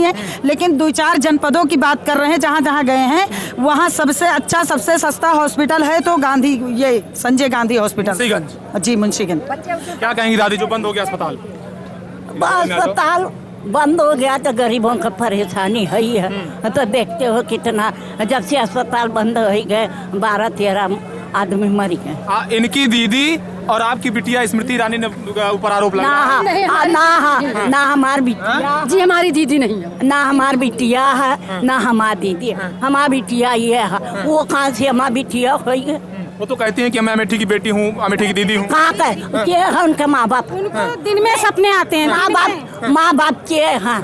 नहीं है, लेकिन 2-4 जनपदों की बात कर रहे हैं जहाँ जहाँ गए हैं, वहाँ सबसे अच्छा सबसे सस्ता हॉस्पिटल है तो गांधी, ये संजय गांधी हॉस्पिटल मुंशीगंज। जी मुंशीगंज। क्या कहेंगी दादी, जो बंद हो गया अस्पताल? अस्पताल बंद हो गया तो गरीबों का परेशानी है ही है। तो देखते हो कितना, जब से अस्पताल बंद हो गए 12-13 आदमी मर गए। इनकी दीदी और आपकी बिटिया स्मृति ईरानी ने ऊपर आरोप लगाया। ना हमारी बिटिया जी, हमारी दीदी नहीं है, ना हमारी बिटिया है, ना हमारी दीदी है। हमारी बिटिया ये है, वो कहाँ से हमारी बिटिया हो गई? वो तो कहती हैं कि मैं अमेठी की बेटी हूँ, अमेठी की दीदी हूँ। कहाँ का के है उनके माँ बाप? उनको दिन में सपने आते हैं। माँ बाप के हैं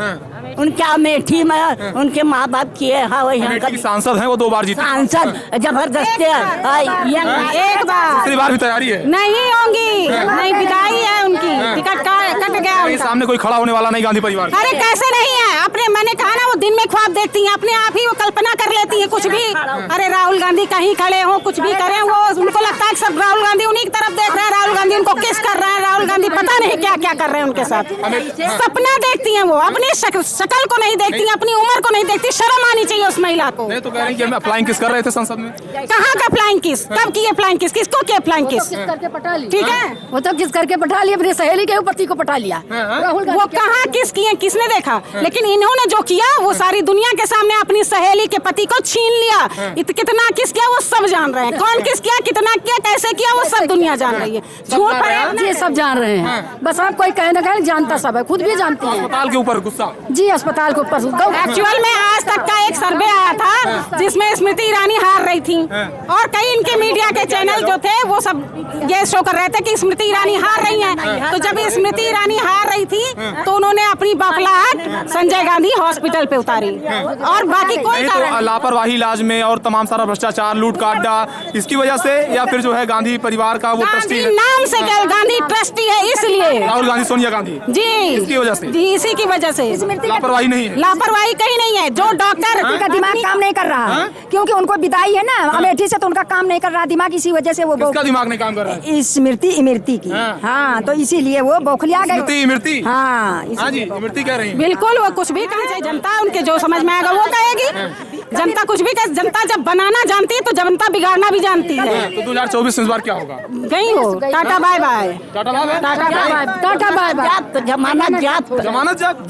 उनके अमेठी में, उनके माँ बाप किए हैं। वही अमेठी की सांसद हैं, वो 2 बार जीते। सांसद जबरदस्त एक बार दूसरी बार भी तैयारी है? नहीं होंगी, नहीं विदाई है उनकी, टिकट कट गया उनका। सामने कोई खड़ा होने वाला नहीं गांधी परिवार। अरे कैसे नहीं है, अपने मैंने कहा ना वो दिन में ख्वाब देखती हैं, अपने आप ही वो कल्पना कर लेती है कुछ भी। अरे राहुल गांधी कहीं खड़े हो, कुछ भी करें, वो उनको लगता है सब राहुल गांधी उन्हीं की तरफ देख रहे हैं, राहुल गांधी उनको किस कर रहे हैं, राहुल गांधी पता नहीं क्या क्या कर रहे हैं उनके साथ। सपना देखती हैं वो, अपनी शकल को नहीं देखती, अपनी उम्र को नहीं देखती। शर्म आनी चाहिए उस महिला को। नहीं तो कह रही कि हम फ्लाइंग किस कर रहे थे संसद में। कहाँ का फ्लाइंग किस, कब किए फ्लाइंग किस, किसको किए फ्लाइंग किस? करके पटा ली, ठीक है, वो तो किस करके पटा लिया, अपनी सहेली के पति को पटा लिया। राहुल वो कहाँ किस किए, किसने देखा? लेकिन इन्होंने जो किया वो सारी दुनिया के सामने अपनी सहेली के पति को छीन लिया। कितना किस किया वो सब जान रहे हैं, कौन किस किया, कितना किया, कैसे किया, वो सब दुनिया जान रही है। झूठ पर ये सब जान रहे हैं, बस आप कोई कहे ना कहे, जानता सब है, खुद भी जानते हैं। अस्पताल के ऊपर गुस्सा जी, अस्पताल के ऊपर एक्चुअल में आज तक का एक सर्वे आया था जिसमें स्मृति ईरानी हार रही थी, और कई इनके मीडिया के चैनल जो थे वो सब ये शो कर रहे थे कि स्मृति ईरानी हार रही हैं। तो जब स्मृति ईरानी हार रही थी तो उन्होंने अपनी बौखलाहट संजय गांधी हॉस्पिटल पे उतारी, और बाकी कोई तो लापरवाही इलाज में और तमाम सारा भ्रष्टाचार, लूट काटा, इसकी वजह से, या फिर जो है गांधी परिवार का वो ट्रस्टी नाम से क्या गांधी ट्रस्टी है इसलिए, राहुल गांधी सोनिया गांधी जी इसकी वजह से, जी इसी की वजह से। लापरवाही नहीं है, लापरवाही कहीं नहीं है। जो डॉक्टर का दिमाग काम नहीं कर रहा, क्योंकि उनको विदाई है ना अमेठी से, तो उनका काम नहीं कर रहा दिमाग, इसी वजह से वो किसका दिमाग नहीं काम कर रहा है? स्मृति की। हाँ, तो इसीलिए वो बौखलिया गई। स्मृति हाँ जी, स्मृति कह रही है। बिल्कुल, वो कुछ भी कहा जाए, जनता उनके जो समझ में आएगा वो कहेगी। जनता कुछ भी कहे, जनता जब बनाना जानती है तो जनता बिगाड़ना भी जानती है। तो 2024 में इस बार क्या होगा? गई हो, tata bye bye, tata bye bye, tata bye bye. जमानत जात, जमानत जात,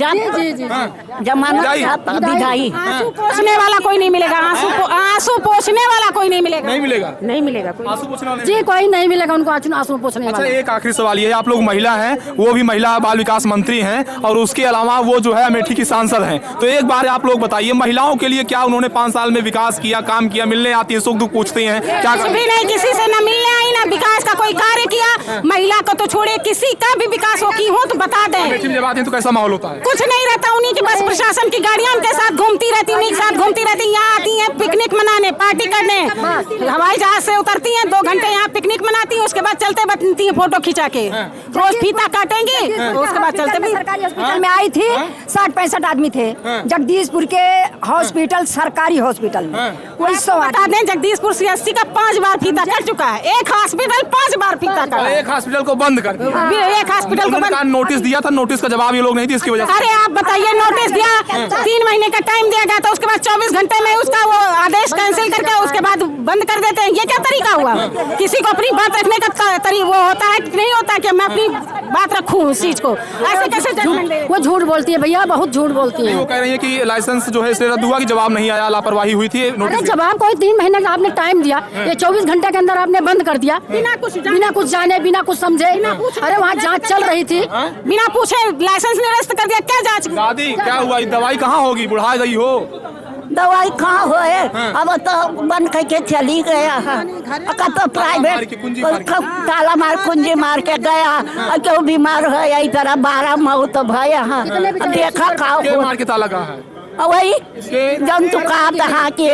जमानत जात, विदाई। आंसू पोंछने वाला कोई नहीं मिलेगा, आंसू पोंछने वाला कोई नहीं मिलेगा, नहीं मिलेगा, नहीं मिलेगा कोई। आंसू पोंछने वाले जी, कोई नहीं मिलेगा उनको आंसू पोंछने अच्छा, वाला। एक आखिरी सवाल ये है, आप लोग महिला हैं, वो भी महिला बाल विकास मंत्री हैं, और उसके अलावा वो जो है अमेठी की सांसद हैं, तो एक बार आप लोग बताइए महिलाओं के लिए क्या उन्होंने 5 साल में विकास किया, काम किया, मिलने आती है, सुख दुख पूछते हैं, क्या कुछ भी नहीं, किसी से न मिलने आई ना विकास का कोई कार्य किया। महिला को तो छोड़े, किसी का भी विकास हो की हो तो बता दें। अमेठी में जब आते हैं तो कैसा माहौल होता है? कुछ नहीं रहता, उन्हीं की बस प्रशासन की गाड़ियां उनके साथ घूमती रहती, उन्हीं के साथ घूमती रहती। यहाँ आती हैं पिकनिक मनाने, पार्टी करने, हवाई जहाज से उतरती हैं, 2 घंटे यहाँ पिकनिक मनाती हैं, उसके बाद चलते बनती है फोटो खिंचा के, रोज फीता काटेंगे, उसके बाद चलते। सरकारी हॉस्पिटल में आई थी, 60-65 आदमी थे जगदीशपुर के हॉस्पिटल, सरकारी हॉस्पिटल में। कोई बता दें जगदीशपुर CSC का 5 बार फीता कट चुका है, एक हॉस्पिटल 5 बार फीता कटा, एक हॉस्पिटल को बंद कर दिया, एक हॉस्पिटल को बंद। नोटिस दिया था, नोटिस का जवाब ये लोग नहीं दी, इसकी वजह से। अरे आप बताइए, नोटिस दिया, 3 महीने का टाइम दिया गया था, उसके बाद 24 घंटे में उसका वो आदेश कैंसिल करके उसके बाद बंद कर देते हैं। ये क्या तरीका हुआ? किसी को अपनी बात रखने का तरीका वो होता है कि नहीं होता कि मैं अपनी बात रखूं इस चीज को, ऐसे कैसे? वो झूठ बोलती है भैया, बहुत झूठ बोलती है। वो कह रही है कि लाइसेंस जो है इसलिए रद्द हुआ कि जवाब नहीं आया, लापरवाही हुई थी। अरे जवाब कोई 3 महीने का आपने टाइम दिया, ये 24 घंटे के अंदर आपने बंद कर दिया, बिना कुछ जाने, बिना कुछ समझे। अरे वहाँ जांच चल रही थी, बिना पूछे लाइसेंस निरस्त कर दिया, क्या जांच? दादी क्या हुआ, दवाई कहाँ होगी, बुढ़ा गई हो, दवाई कहाँ हो है? अब तो बंद करके चली गया है, तो प्राइवेट ताला मार कुंजी मार के गया, क्यों बीमार हो या तरह 12 मौत भया है, देखा का मार के ताला कहाँ है? वही जौन तू कहा था कि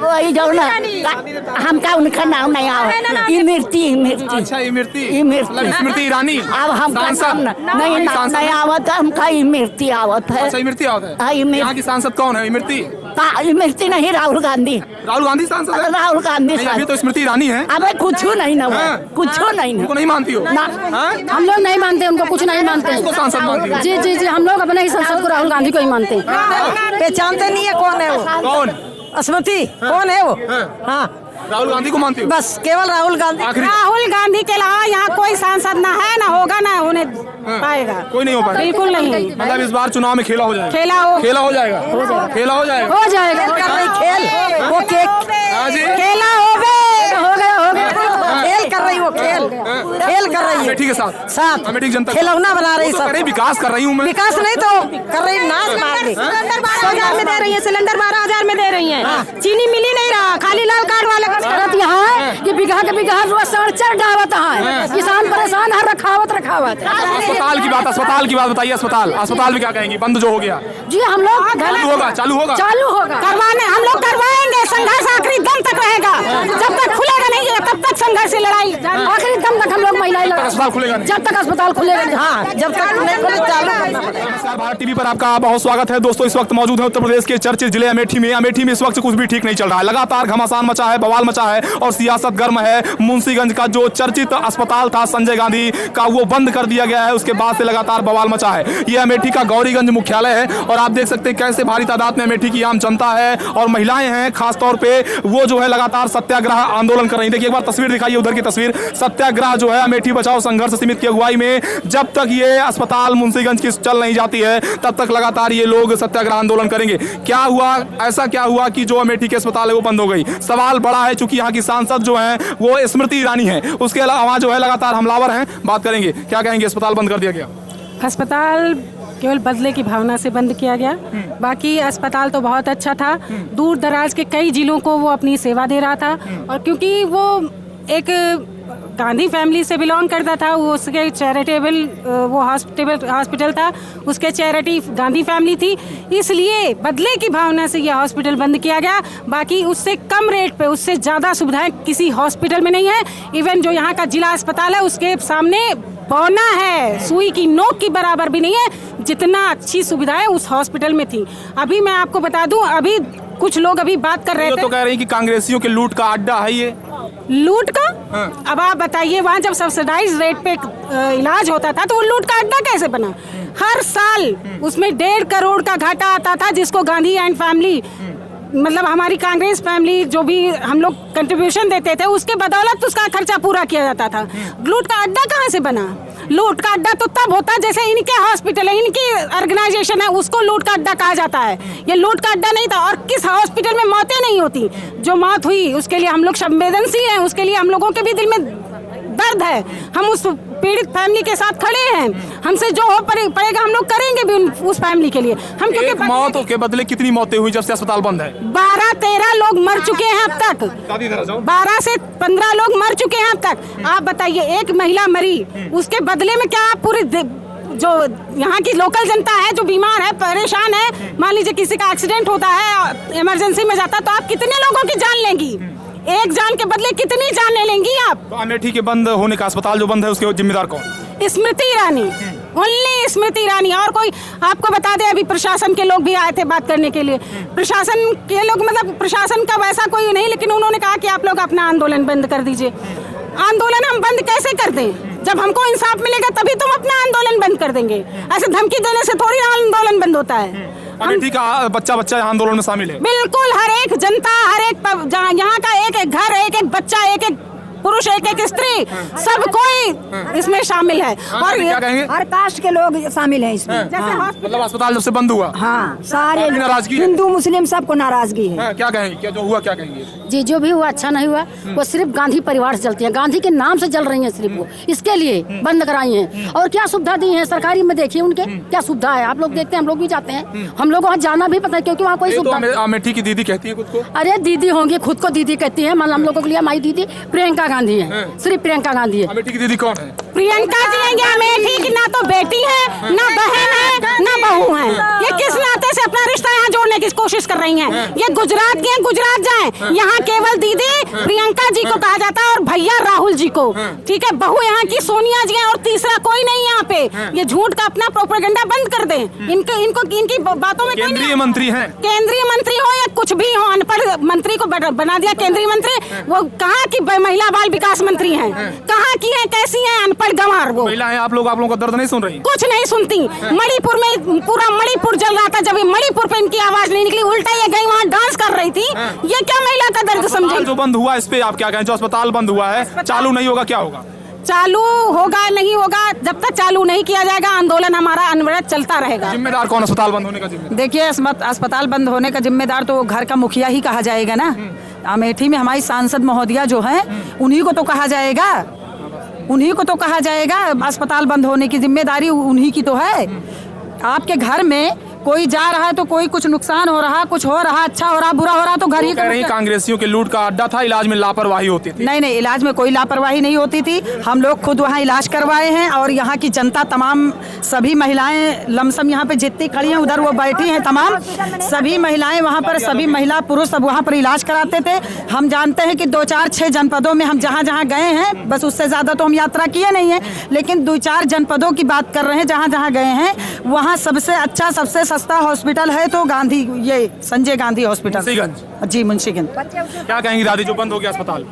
वही जौन हमका उनका नाम नहीं आवा, स्मृति। अच्छा, स्मृति ईरानी। अब हम नहीं आवत, हमका स्मृति आवत है। स्मृति आवत है। यहाँ की सांसद कौन है? स्मृति स्मृति नहीं, राहुल गांधी। राहुल गांधी सांसद है? राहुल गांधी नहीं, अभी तो स्मृति ईरानी है। अबे कुछ नहीं ना, कुछ नहीं उनको नहीं मानती हो? हम लोग नहीं मानते उनको, कुछ नहीं मानते। उसको सांसद मानती हो? जी जी जी, हम लोग अपने ही सांसद को राहुल गांधी को ही मानते हैं। पहचानते नहीं है कौन है वो, कौन? स्मृति कौन है वो? हाँ, राहुल गांधी को मानती हो? बस केवल राहुल गांधी। राहुल गांधी के अलावा यहाँ कोई सांसद ना है, ना होगा, ना होने पाएगा। कोई नहीं हो पाएगा? बिल्कुल नहीं। मतलब इस बार चुनाव में खेला हो जाएगा? खेला हो जाएगा? खेला हो जाएगा। हो जाएगा खेल वो खेला हो खेल कर रही, वो खेल कर रही है। ठीक है, साथ अमेठी जनता खिलौना बना रही, सब विकास कर रही हूँ मैं। विकास नहीं तो कर रही, नाच मार दी। 12,000 में दे रही है, सिलेंडर 12,000 में दे रही है, चीनी मिल ही नहीं रहा, खाली लाल कार्ड वाले शरत यहाँ है कि बिगहा के बिगहा रुआ सड़चर डावत है, किसान परेशान है, रखावत। अस्पताल की बात बताइए। अस्पताल में क्या कहेंगे? बंद जो हो गया जी, हम लोग चालू होगा करवाने, हम लोग करवाएंगे। संघर्ष आखिरी दम तक रहेगा, जब तक खुलेगा नहीं है तब तक संघर्ष से लड़ाई आखिरी दम तक हम लोग महिलाएं लड़ेंगे। अस्पताल खुलेगा जब तक अस्पताल खुलेगा। हाँ, जब तक नहीं खुले चालू। नमस्कार, भारत टीवी पर आपका बहुत स्वागत है। दोस्तों, इस वक्त मौजूद है उत्तर प्रदेश के चर्चित जिले अमेठी में इस वक्त कुछ भी ठीक नहीं चल रहा है। लगातार घमासान मचा है, बवाल मचा है और सियासत गर्म है। मुंशीगंज का जो चर्चित अस्पताल था संजय गांधी का, वो बंद कर दिया गया है। उसके बाद से लगातार बवाल मचा है। ये अमेठी का गौरीगंज मुख्यालय है और आप देख सकते हैं कैसे भारी तादाद में अमेठी की आम जनता है और महिलाएं हैं। खासतौर पे वो जो है लगातार सत्याग्रह आंदोलन कर रही है। देखिए एक बार तस्वीर दिखाइए, उधर की तस्वीर। सत्याग्रह जो है अमेठी बचाओ संघर्ष समिति की अगुवाई में, जब तक ये अस्पताल मुंशीगंज की चल नहीं जाती है तब तक लगातार ये लोग सत्याग्रह आंदोलन करेंगे। क्या हुआ, ऐसा क्या हुआ कि जो अमेठी के अस्पताल है वो बंद हो गई? सवाल बड़ा है, चूंकि यहाँ की सांसद जो है वो स्मृति ईरानी है। उसके अलावा जो है लगातार हमलावर हैं। बात करेंगे, क्या कहेंगे? अस्पताल बंद कर दिया गया। अस्पताल केवल बदले की भावना से बंद किया गया। बाकी अस्पताल तो बहुत अच्छा था, दूर दराज के कई जिलों को वो अपनी सेवा दे रहा था। और क्योंकि वो एक गांधी फैमिली से बिलोंग करता था, वो उसके चैरिटेबल वो हॉस्पिटल था, उसके चैरिटी गांधी फैमिली थी, इसलिए बदले की भावना से यह हॉस्पिटल बंद किया गया। बाकी उससे कम रेट पे, उससे ज़्यादा सुविधाएं किसी हॉस्पिटल में नहीं है। इवन जो यहाँ का जिला अस्पताल है उसके सामने बौना है, सुई की नोक की बराबर भी नहीं है जितना अच्छी सुविधाएं उस हॉस्पिटल में थी। अभी मैं आपको बता दूं, अभी कुछ लोग अभी बात कर रहे थे, तो कह रही कि कांग्रेसियों के लूट का अड्डा है ये। लूट का? अब आप बताइए, वहाँ जब सब्सिडाइज रेट पे इलाज होता था तो वो लूट का अड्डा कैसे बना? हर साल उसमें 1.5 करोड़ का घाटा आता था, जिसको गांधी एंड फैमिली, मतलब हमारी कांग्रेस फैमिली जो भी हम लोग कंट्रीब्यूशन देते थे उसके बदौलत उसका खर्चा पूरा किया जाता था। लूट का अड्डा कहाँ से बना? लूट का अड्डा तो तब होता जैसे इनके हॉस्पिटल है, इनकी ऑर्गेनाइजेशन है, उसको लूट का अड्डा कहा जाता है। ये लूट का अड्डा नहीं था। और किस हॉस्पिटल में मौतें नहीं होती? जो मौत हुई उसके लिए हम लोग संवेदनशील हैं, उसके लिए हम लोगों के भी दिल में दर्द है। हम उस पीड़ित फैमिली के साथ खड़े हैं, हमसे जो हो पड़ेगा हम लोग करेंगे भी उस फैमिली के लिए। हम क्योंकि मौत के बदले कितनी मौतें हुई जब से अस्पताल बंद है? 12-13 लोग मर चुके हैं अब तक। 12 से 15 लोग मर चुके हैं अब तक। आप बताइए, एक महिला मरी, उसके बदले में क्या आप पूरे जो यहाँ की लोकल जनता है जो बीमार है, परेशान है, मान लीजिए किसी का एक्सीडेंट होता है, इमरजेंसी में जाता, तो आप कितने लोगों की जान लेंगी? एक जान के बदले कितनी जानें लेंगी आप? तो अमेठी के बंद होने का, अस्पताल जो बंद है उसके जिम्मेदार कौन? स्मृति ईरानी, ओनली स्मृति ईरानी। और कोई आपको बता दे, अभी प्रशासन के लोग भी आए थे बात करने के लिए। प्रशासन के लोग, मतलब प्रशासन का वैसा कोई नहीं, लेकिन उन्होंने कहा कि आप लोग अपना आंदोलन बंद कर दीजिए। आंदोलन हम बंद कैसे कर दें? जब हमको इंसाफ मिलेगा तभी तुम अपना आंदोलन बंद कर देंगे। ऐसे धमकी देने से थोड़ी आंदोलन बंद होता है। अमेठी का बच्चा आंदोलन में शामिल है? बिल्कुल, हर एक जनता, हर एक यहाँ का एक एक घर, एक एक बच्चा, एक एक पुरुष, एक एक स्त्री, सब कोई इसमें शामिल है। और क्या कहेंगे? हर कास्ट के लोग शामिल हैं इसमें। मतलब अस्पताल जब से बंद हुआ, हाँ, सारे नाराजगी, हिंदू मुस्लिम सबको नाराजगी है। क्या कहेंगे, क्या जो हुआ क्या कहेंगे? जी, जो भी हुआ अच्छा नहीं हुआ। वो सिर्फ गांधी परिवार से चलती है, गांधी के नाम से चल रही है सिर्फ, वो इसके लिए बंद कराई है। और क्या सुविधा दी है सरकारी में? देखिए उनके क्या सुविधा है, आप लोग देखते हैं, हम लोग भी जाते हैं, हम लोग वहाँ जाना भी पता है क्योंकि वहाँ कोई सुविधा। अमेठी की दीदी कहती है खुद को? अरे दीदी होंगी, खुद को दीदी कहती है। मतलब हम लोगों के लिए हमारी दीदी प्रियंका गांधी है, सिर्फ प्रियंका गांधी है। अमेठी की दीदी कौन है? प्रियंका जी हैं अमेठी की, ना तो बेटी है, ना बहन है, ना बहू है। ये किस नाते से अपना रिश्ता यहाँ जोड़ने की कोशिश कर रही हैं? ये गुजरात की हैं, गुजरात जाएं। यहाँ केवल दीदी प्रियंका जी को कहा जाता है और भैया राहुल जी को, ठीक है? बहू यहाँ की सोनिया जी हैं और तीसरा कोई नहीं यहाँ पे। ये झूठ का अपना प्रोपेगेंडा बंद कर दें। इनकी बातों में केंद्रीय मंत्री हैं, केंद्रीय मंत्री हो या कुछ भी हो, अनपढ़ मंत्री को बना दिया केंद्रीय मंत्री। वो कहाँ की महिला बाल विकास मंत्री हैं, कहाँ की हैं, कैसी हैं, अनपढ़ गंवार वो महिला है। आप लोगों का दर्द नहीं सुन रही? कुछ नहीं सुनती। मणिपुर में पूरा मणिपुर जल रहा था, जब मणिपुर पे इनकी आवाज नहीं निकली, उल्टा ये गई वहाँ डांस कर रही थी। ये क्या महिला का दर्द समझे? जो बंद हुआ इस पे आप क्या कहें? जो अस्पताल बंद हुआ है, चालू नहीं होगा, क्या होगा? चालू होगा नहीं होगा, जब तक चालू नहीं किया जाएगा आंदोलन हमारा अनवरत चलता रहेगा। जिम्मेदार कौन? अस्पताल बंद होने का जिम्मेदार? देखिए, अस्पताल बंद होने का जिम्मेदार तो घर का मुखिया ही कहा जाएगा ना। अमेठी में हमारी सांसद महोदया जो है, उन्हीं को तो कहा जाएगा, उन्हीं को तो कहा जाएगा। अस्पताल बंद होने की जिम्मेदारी उन्हीं की तो है। आपके घर में कोई जा रहा है तो कोई कुछ नुकसान हो रहा, कुछ हो रहा, अच्छा हो रहा, बुरा हो रहा, तो घर ही कह रही कांग्रेसियों के लूट का अड्डा था, इलाज में लापरवाही होती थी। नहीं, इलाज में कोई लापरवाही नहीं होती थी। हम लोग खुद वहाँ इलाज करवाए हैं, और यहाँ की जनता तमाम सभी महिलाएं लमसम यहाँ पे जितनी खड़ी हैं, उधर वो बैठी हैं, तमाम सभी महिलाएं वहाँ पर, सभी महिला पुरुष सब वहाँ पर इलाज कराते थे। हम जानते हैं कि 2, 4, 6 जनपदों में हम जहाँ जहाँ गए हैं, बस उससे ज़्यादा तो हम यात्रा किए नहीं हैं, लेकिन 2, 4 जनपदों की बात कर रहे हैं जहाँ जहाँ गए हैं। वहाँ सबसे अच्छा, सबसे सस्ता हॉस्पिटल है तो गांधी, ये संजय गांधी हॉस्पिटल, मुंशीगंज। जी, मुंशीगंज। क्या कहेंगी दादी, जो बंद हो गया अस्पताल?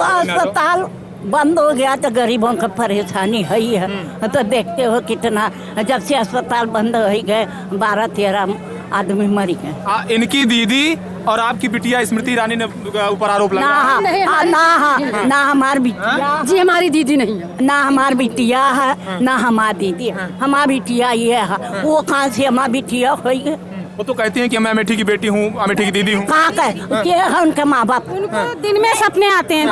अस्पताल बंद हो गया तो गरीबों का परेशानी है ही है। तो देखते हो कितना, जब से अस्पताल बंद हो गए 12-13 आदमी मरी गए। इनकी दीदी और आपकी बिटिया स्मृति ईरानी ने ऊपर आरोप लगाया। ना हमारी बिटिया जी, हमारी दीदी नहीं है, ना हमारी बिटिया है, ना हमारी दीदी है। हमारी बिटिया ये है, वो कहाँ से हमारी बिटिया हो गई? वो तो कहती हैं कि मैं अमेठी की बेटी हूँ, अमेठी की दीदी हूँ। कहाँ का के है उनके माँ बाप? उनको दिन में सपने आते हैं।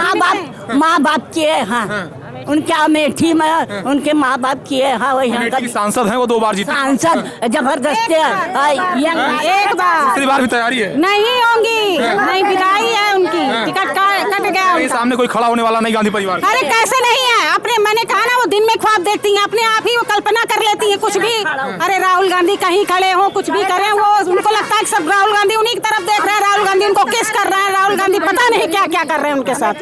माँ बाप के हैं उनके अमेठी में, उनके माँ बाप किए हैं। वही अमेठी की सांसद हैं, वो 2 बार जीती। सांसद जबरदस्ती एक बार, दूसरी बार भी तैयारी है? नहीं होंगी, नहीं विदाई है उनकी, टिकट कट गया उनका। सामने कोई खड़ा होने वाला नहीं गांधी परिवार? अरे कैसे नहीं है, अपने मैंने कहा ना, वो दिन में ख्वाब देखती हैं, अपने आप ही वो कल्पना कर लेती है कुछ भी। अरे राहुल गांधी कहीं खड़े हो, कुछ भी करें, वो उनको लगता है कि सब राहुल गांधी उन्हीं की तरफ देख रहे हैं, राहुल गांधी उनको किस कर रहे हैं, राहुल गांधी पता नहीं क्या क्या कर रहे हैं उनके साथ।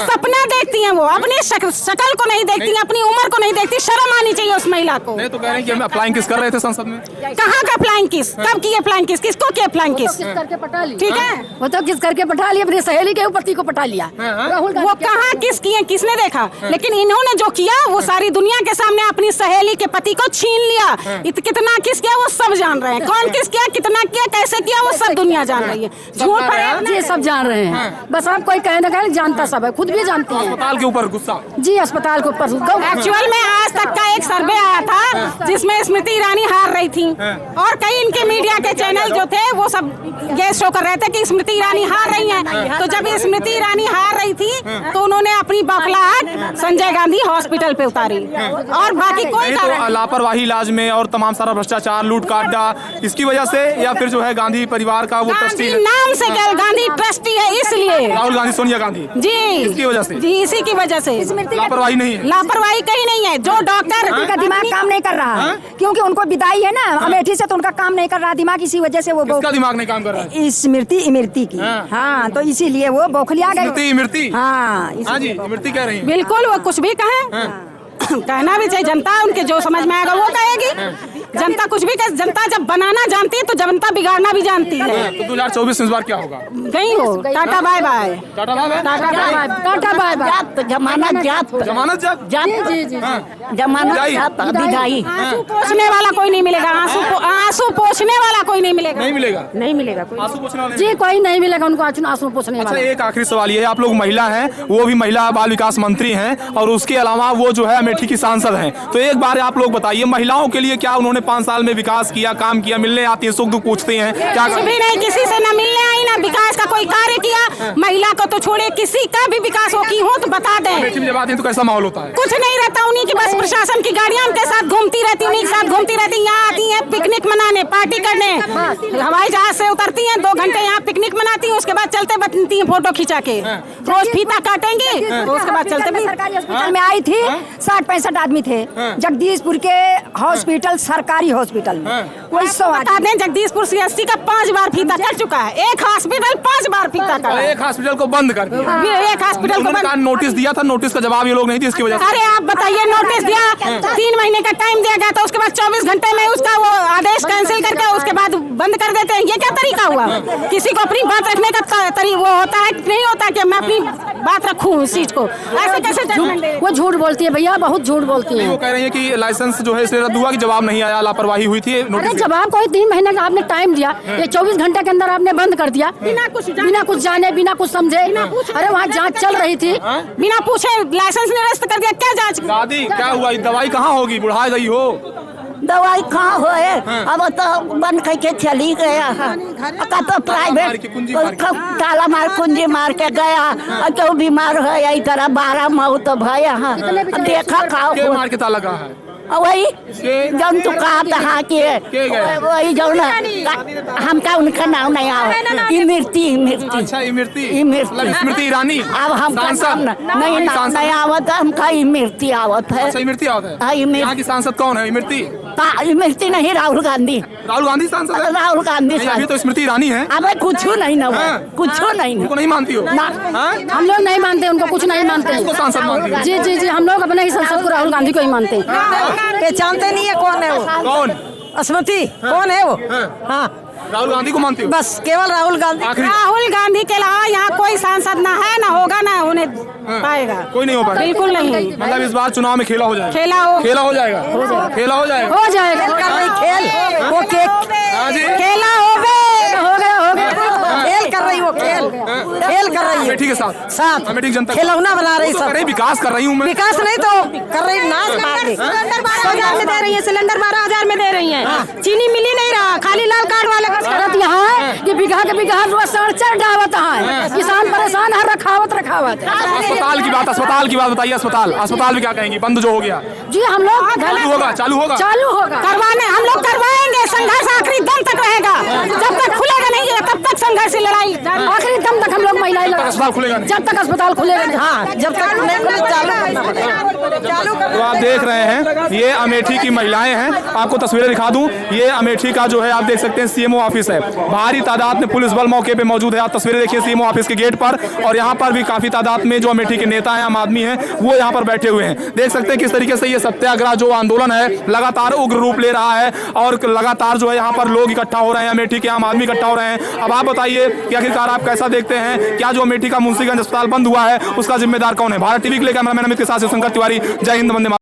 सपना देखती हैं वो, अपनी शक्ल को नहीं देखती, अपनी उम्र को नहीं देखती। शर्म आनी चाहिए उस महिला को। नहीं तो कह रहे हैं कि हम फ्लाइंग किस कर रहे थे संसद में। कहाँ का फ्लाइंग किस, कब किए फ्लाइंग किस, किसको किए फ्लाइंग किस? करके पटा ली, ठीक है, वो तो किस करके पटा लिया, अपनी सहेली के ऊपर को पटा लिया। राहुल वो कहाँ किस किए, किसने देखा? लेकिन इन्होंने जो किया वो सारी दुनिया के सामने अपनी सहेली के पति को छीन लिया। कितना किस किया वो सब जान रहे हैं, कौन किस किया, कितना किया, कैसे किया, वो सब दुनिया जान रही है। झूठ पर ये सब जान रहे हैं, बस आप कोई कहे ना कहे, जानता सब है, खुद भी जानते हैं। अस्पताल के ऊपर गुस्सा जी, अस्पताल के ऊपर एक्चुअल में आज तक का एक सर्वे आया था जिसमें स्मृति ईरानी हार रही थी, और कई इनके मीडिया के चैनल जो थे वो सब ये शो कर रहे थे कि स्मृति ईरानी हार रही हैं। तो जब स्मृति ईरानी हार रही थी तो उन्होंने अपनी बौखलाहट संजय गांधी हॉस्पिटल पे उतारी, और बाकी कोई कारण तो लापरवाही इलाज में और तमाम सारा भ्रष्टाचार, लूट का अड्डा, इसकी वजह से, या फिर जो है गांधी परिवार का वो ट्रस्टी गांधी नाम से क्या, गांधी ट्रस्टी है इसलिए। राहुल गांधी, सोनिया गांधी जी, इसकी वजह से, जी इसी की वजह से। लापरवाही नहीं है, लापरवाही कहीं नहीं है। जो डॉक्टर का दिमाग काम नहीं कर रहा है, क्योंकि उनको विदाई है ना अमेठी से, तो उनका काम नहीं कर रहा दिमाग, इसी वजह से वो किसका दिमाग नहीं काम कर रहा है? स्मृति की। हाँ, तो इसीलिए वो बौखलिया गई। स्मृति हाँ जी, स्मृति कह रही है। बिल्कुल, वो कुछ भी कहे, कहना भी चाहिए। जनता उनके जो समझ में आएगा वो कहेगी। जनता कुछ भी कहे, जनता जब बनाना जानती है तो जनता बिगाड़ना भी जानती है। तो 2024 इस बार क्या होगा? कहीं हो, tata bye bye, tata bye bye, tata bye bye. जमानत जात, जमानत जब जमानत जात विदाई। आंसू पोंछने वाला कोई नहीं मिलेगा, आंसू पोंछने वाला कोई नहीं मिलेगा, नहीं मिलेगा, नहीं मिलेगा कोई। आंसू पोंछने वाला जी, कोई नहीं मिलेगा उनको आंसू पोंछने अच्छा, वाला। एक आखिरी सवाल ये है, आप लोग महिला हैं, वो भी महिला बाल विकास मंत्री हैं, और उसके अलावा वो जो है अमेठी की सांसद हैं, तो एक बार आप लोग बताइए, महिलाओं के लिए क्या उन्होंने 5 साल में विकास किया, काम किया, मिलने आती है, सुख दुख पूछते हैं, क्या कुछ भी नहीं, किसी से न मिलने आई ना विकास का कोई कार्य किया। महिला को तो छोड़े, किसी का भी विकास हो की हो तो बता दें। अमेठी में जब आती है तो कैसा माहौल होता है? कुछ नहीं रहता, उन्हीं की बस प्रशासन की गाड़ियां उनके साथ घूमती रहती, उन्हीं के साथ घूमती रहती। यहाँ आती हैं पिकनिक मनाने, पार्टी करने, हवाई जहाज से उतरती हैं, 2 घंटे यहाँ पिकनिक मनाती हैं, उसके बाद चलते बनती हैं फोटो खिंचा के, रोज फीता काटेंगे, तो उसके बाद चलते। सरकारी हॉस्पिटल में आई थी, 60-65 आदमी थे जगदीशपुर के हॉस्पिटल, सरकारी हॉस्पिटल में। कोई बता दें, जगदीशपुर CSC का 5 बार फीता कट चुका है। एक हॉस्पिटल 5 बार फीता कटा, एक हॉस्पिटल को बंद कर दिया, एक हॉस्पिटल को बंद। नोटिस दिया था, नोटिस का जवाब ये लोग नहीं दिए, इसकी वजह से। अरे आप बताइए, नोटिस दिया, 3 महीने का टाइम दिया गया था, उसके बाद 24 घंटे में उसका वो आदेश कैंसिल करके उसके बाद बंद कर देते हैं। ये क्या तरीका हुआ? किसी को अपनी बात रखने का वो होता है नहीं होता कि मैं अपनी बात रखूं इस चीज को, ऐसे कैसे जजमेंट दे? वो झूठ बोलती है भैया, बहुत झूठ बोलती है। वो कह रही है कि लाइसेंस जो है इसलिए रद्द हुआ कि जवाब नहीं आया, लापरवाही हुई थी। अरे जवाब कोई 3 महीने का आपने टाइम दिया, ये 24 घंटे के अंदर आपने बंद कर दिया, बिना कुछ जाने बिना कुछ समझे। अरे वहाँ जांच चल रही थी, बिना पूछे लाइसेंस निरस्त कर दिया। क्या जांच? दादी क्या हुआ? दवाई कहाँ होगी? बुढ़ा गई हो। दवाई कहाँ होए? अब तो बंद करके चली गया का तो प्राइवेट ताला मार कुंजी मार के गया और क्यों बीमार है यही तरह 12 मौत भया। देखा का मार के ताला कहाँ है? वही जौन तू कहा तहाँ के वही जौन हमका उनका नाम नहीं आवा। इमरती अच्छा इमरती स्मृति ईरानी। अब हमका नाम नहीं नाम नहीं आवत, हमका इमरती आवत है। अच्छा इमरती आवत है। हाँ, यहाँ की सांसद कौन है? इमरती इमरती नहीं, राहुल गांधी। राहुल गांधी सांसद है? राहुल गांधी अभी तो स्मृति ईरानी है। अब कुछ नहीं ना, कुछ नहीं। उनको नहीं मानती हो? हम लोग नहीं मानते उनको, कुछ नहीं मानते। सांसद मानती हो? जी जी जी, हम लोग अपने ही सांसद को राहुल गांधी को ही मानते हैं। पहचानते नहीं है कौन है वो? कौन? स्मृति कौन है वो? हाँ, राहुल गांधी को मानती हो? बस केवल राहुल गांधी। राहुल गांधी के अलावा यहाँ कोई सांसद ना है, ना होगा, ना होने पाएगा। कोई नहीं हो पाएगा? बिल्कुल नहीं। मतलब इस बार चुनाव में खेला हो जाएगा? खेला हो जाएगा। खेला हो जाएगा। हो जाएगा। खेल वो खेला हो गया। खेल कर रही वो खेल कर रही है। अमेठी के साथ अमेठी जनता खिलौना बना रही सब। विकास कर रही हूँ मैं। विकास नहीं तो कर रही नाच मार रही। सिलेंडर 12,000 में दे रही है, सिलेंडर 12,000 में दे रही है। चीनी मिली नहीं रहा, खाली लाल कार्ड वाले शरत यहाँ है कि बीघा के बीघा साढ़े डावत है, किसान परेशान है। रखावत अस्पताल की बात बताइए। अस्पताल भी क्या कहेंगी? बंद जो हो गया जी, हम लोग चालू होगा करवाने, हम लोग करवाएंगे। संघर्ष आखिरी दम तक रहेगा, जब तक खुलेगा नहीं तब तक संघर्ष लड़ाई आखिरी दम तक हम लोग महिलाएं अस्पताल खुलेगा नहीं। जब तक अस्पताल खुलेगा नहीं। हाँ, जब तक नहीं खुले चालू। तो आप देख रहे हैं ये अमेठी की महिलाएं हैं। आपको तस्वीरें दिखा दूं, ये अमेठी का जो है आप देख सकते हैं सीएमओ ऑफिस है। भारी तादाद में पुलिस बल मौके पे मौजूद है। आप तस्वीरें देखिए सीएमओ ऑफिस के गेट पर, और यहाँ पर भी काफी तादाद में जो अमेठी के नेता हैं, आम आदमी हैं, वो यहाँ पर बैठे हुए हैं। देख सकते हैं किस तरीके से ये सत्याग्रह जो आंदोलन है लगातार उग्र रूप ले रहा है, और लगातार जो है यहाँ पर लोग इकट्ठा हो रहे हैं, अमेठी के आम आदमी इकट्ठा हो रहे हैं। अब आप बताइए कि आखिरकार आप कैसा देखते हैं? क्या जो अमेठी का मुंशीगंज अस्पताल बंद हुआ है उसका जिम्मेदार कौन है? भारत टीवी के लिए कैमरामैन अमित के साथ शिवशंकर तिवारी। जय हिंद, वंदे मातरम।